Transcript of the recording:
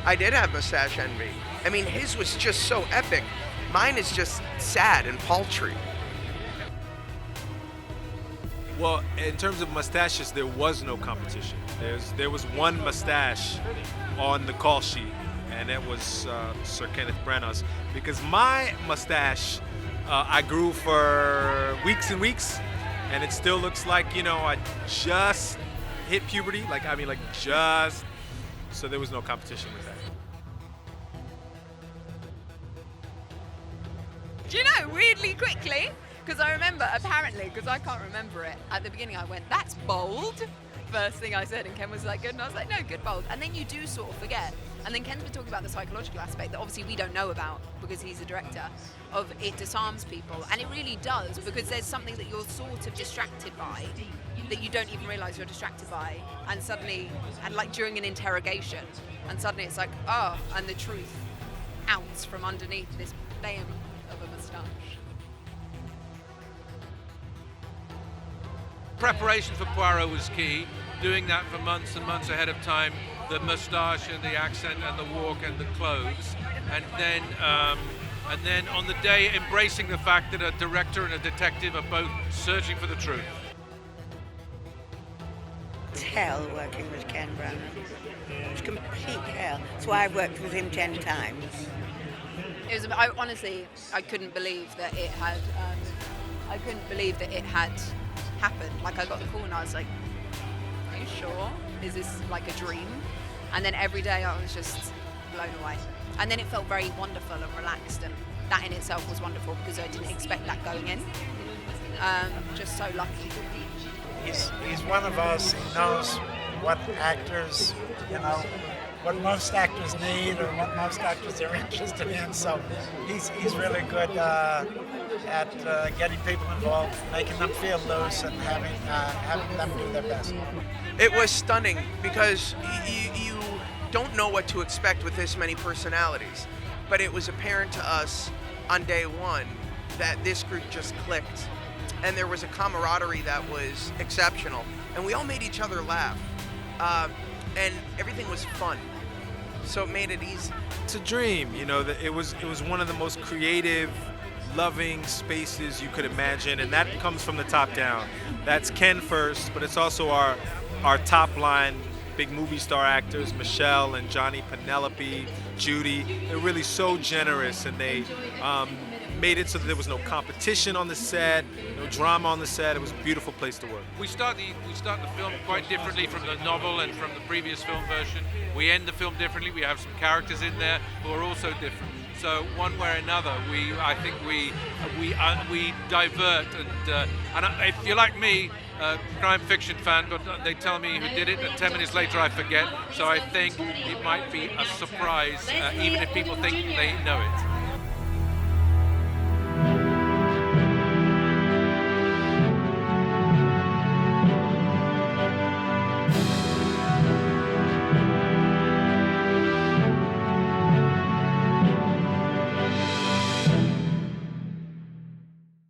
I did have mustache envy. I mean, his was just so epic. Mine is just sad and paltry. Well, in terms of mustaches, there was no competition. There was one mustache on the call sheet, and it was Sir Kenneth Branagh's. Because my mustache, I grew for weeks and weeks, and it still looks like, you know, I just hit puberty. Just. So there was no competition with that. Do you know, weirdly quickly, because I remember, apparently, because I can't remember it, at the beginning I went, that's bold. First thing I said, and Ken was like, good, and I was like, no, good, bold. And then you do sort of forget. And then Ken's been talking about the psychological aspect that obviously we don't know about because he's a director, of it disarms people. And it really does, because there's something that you're sort of distracted by that you don't even realise you're distracted by. And suddenly, and like during an interrogation, and suddenly it's like, oh, and the truth outs from underneath this bayam of a moustache. Preparation for Poirot was key. Doing that for months and months ahead of time, the moustache and the accent and the walk and the clothes, and then on the day embracing the fact that a director and a detective are both searching for the truth. It's hell working with Ken Branagh. It's complete hell. That's why I've worked with him 10 times. It was. I couldn't believe that it had. I couldn't believe that it had happened. Like, I got the call and I was like, "Are you sure? Is this like a dream?" And then every day I was just blown away. And then it felt very wonderful and relaxed, and that in itself was wonderful because I didn't expect that going in. Just so lucky. He's one of us. He knows what actors, what most actors need or what most actors are interested in. So he's really good at getting people involved, making them feel loose, and having them do their best. It was stunning because you don't know what to expect with this many personalities. But it was apparent to us on day one that this group just clicked. And there was a camaraderie that was exceptional. And we all made each other laugh. And everything was fun. So it made it easy. It's a dream, that it was one of the most creative, loving spaces you could imagine, and that comes from the top down. That's Ken first, but it's also our top line big movie star actors, Michelle and Johnny, Penélope, Judi. They're really so generous, and they made it so that there was no competition on the set, no drama on the set. It was a beautiful place to work. We start the film quite differently from the novel and from the previous film version. We end the film differently. We have some characters in there who are also different. So one way or another, I think we divert, and if you're like me, crime fiction fan, but they tell me who did it, and 10 minutes later I forget. So I think it might be a surprise, even if people think they know it.